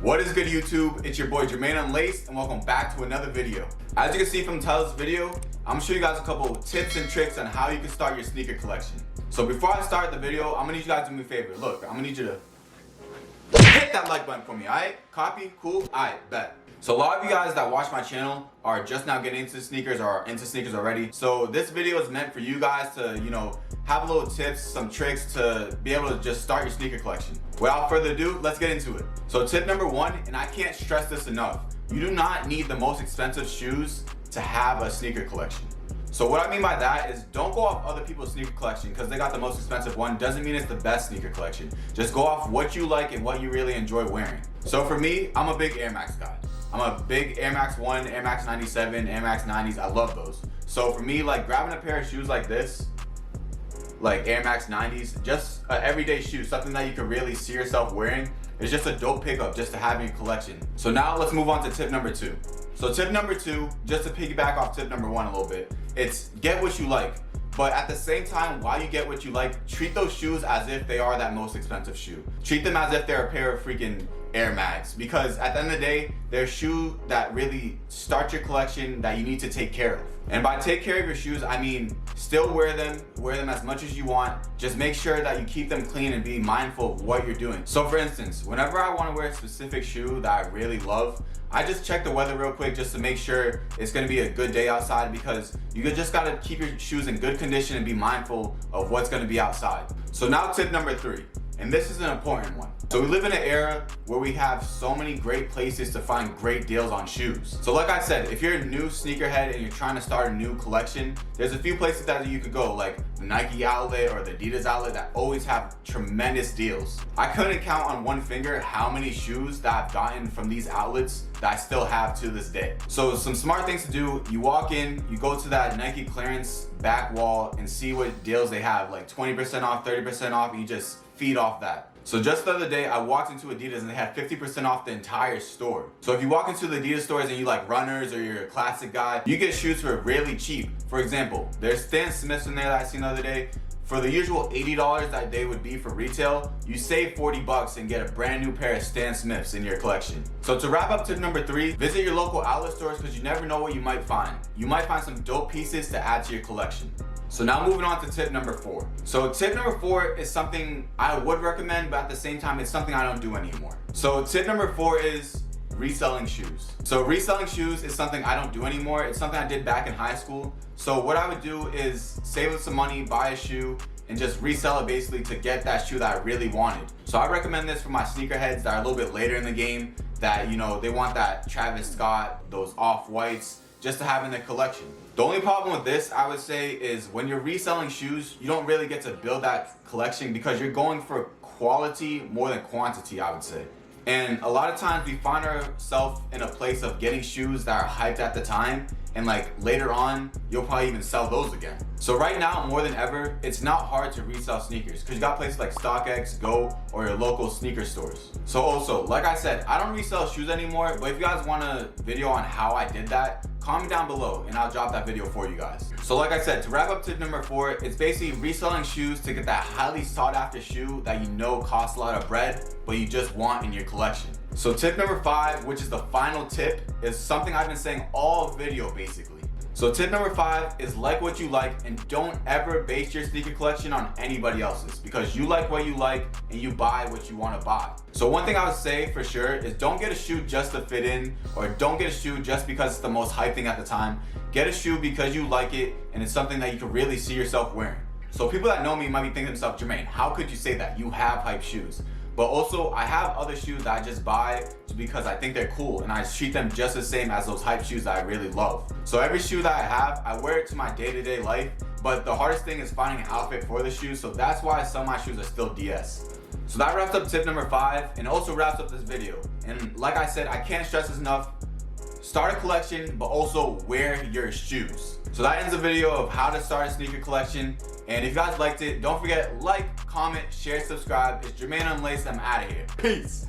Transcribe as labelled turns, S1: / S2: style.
S1: What is good, YouTube? It's your boy Jermain Unlaced, and welcome back to another video. As you can see from the title of this video, I'm gonna show you guys a couple tips and tricks on how you can start your sneaker collection. So before I start the video, I'm gonna need you guys to do me a favor. Look, I'm gonna need you to hit that like button for me, alright? Copy? Cool? Alright, bet. So a lot of you guys that watch my channel are just now getting into sneakers or are into sneakers already. So this video is meant for you guys to, have a little tips, some tricks to be able to just start your sneaker collection. Without further ado, let's get into it. So tip number one, and I can't stress this enough, you do not need the most expensive shoes to have a sneaker collection. So what I mean by that is don't go off other people's sneaker collection because they got the most expensive one doesn't mean it's the best sneaker collection. Just go off what you like and what you really enjoy wearing. So for me, I'm a big Air Max guy. I'm a big Air Max 1, Air Max 97, Air Max 90s. I love those. So for me, like grabbing a pair of shoes like this, like Air Max 90s, just an everyday shoe, something that you can really see yourself wearing, is just a dope pickup just to have in your collection. So now let's move on to tip number two. So tip number two, just to piggyback off tip number one a little bit, it's get what you like. But at the same time, while you get what you like, treat those shoes as if they are that most expensive shoe. Treat them as if they're a pair of freaking Air Max, because at the end of the day, they're shoes that really start your collection that you need to take care of. And by take care of your shoes, I mean still wear them as much as you want. Just make sure that you keep them clean and be mindful of what you're doing. So for instance, whenever I want to wear a specific shoe that I really love, I just check the weather real quick just to make sure it's going to be a good day outside, because you just got to keep your shoes in good condition and be mindful of what's going to be outside. So now tip number three, and this is an important one. So we live in an era where we have so many great places to find great deals on shoes. So like I said, if you're a new sneakerhead and you're trying to start a new collection, there's a few places that you could go, like the Nike outlet or the Adidas outlet, that always have tremendous deals. I couldn't count on one finger how many shoes that I've gotten from these outlets that I still have to this day. So some smart things to do, you walk in, you go to that Nike clearance back wall and see what deals they have, like 20% off, 30% off, and you just feed off that. So just the other day, I walked into Adidas and they had 50% off the entire store. So if you walk into the Adidas stores and you like runners or you're a classic guy, you get shoes for really cheap. For example, there's Stan Smiths in there that I seen the other day. For the usual $80 that they would be for retail, you save 40 bucks and get a brand new pair of Stan Smiths in your collection. So to wrap up tip number three, visit your local outlet stores because you never know what you might find. You might find some dope pieces to add to your collection. So now moving on to tip number four. So tip number four is something I would recommend, but at the same time, it's something I don't do anymore. So tip number four is reselling shoes. So reselling shoes is something I don't do anymore. It's something I did back in high school. So what I would do is save up some money, buy a shoe, and just resell it basically to get that shoe that I really wanted. So I recommend this for my sneakerheads that are a little bit later in the game, that they want that Travis Scott, those off-whites, just to have in their collection. The only problem with this, I would say, is when you're reselling shoes, you don't really get to build that collection because you're going for quality more than quantity, I would say. And a lot of times we find ourselves in a place of getting shoes that are hyped at the time, and like later on, you'll probably even sell those again. So right now, more than ever, it's not hard to resell sneakers because you got places like StockX, Go, or your local sneaker stores. So also, like I said, I don't resell shoes anymore, but if you guys want a video on how I did that, comment down below and I'll drop that video for you guys. So like I said, to wrap up tip number four, it's basically reselling shoes to get that highly sought after shoe that costs a lot of bread, but you just want in your collection. So tip number five, which is the final tip, is something I've been saying all video basically. So tip number five is like what you like, and don't ever base your sneaker collection on anybody else's, because you like what you like and you buy what you want to buy. So one thing I would say for sure is don't get a shoe just to fit in, or don't get a shoe just because it's the most hype thing at the time. Get a shoe because you like it and it's something that you can really see yourself wearing. So people that know me might be thinking to themselves, Jermain, how could you say that? You have hype shoes. But also, I have other shoes that I just buy just because I think they're cool, and I treat them just the same as those hype shoes that I really love. So every shoe that I have, I wear it to my day-to-day life, but the hardest thing is finding an outfit for the shoe, so that's why some of my shoes are still DS. So that wraps up tip number five, and also wraps up this video. And like I said, I can't stress this enough, start a collection, but also wear your shoes. So that ends the video of how to start a sneaker collection. And if you guys liked it, don't forget, like, comment, share, subscribe. It's Jermain Unlaced. I'm out of here. Peace.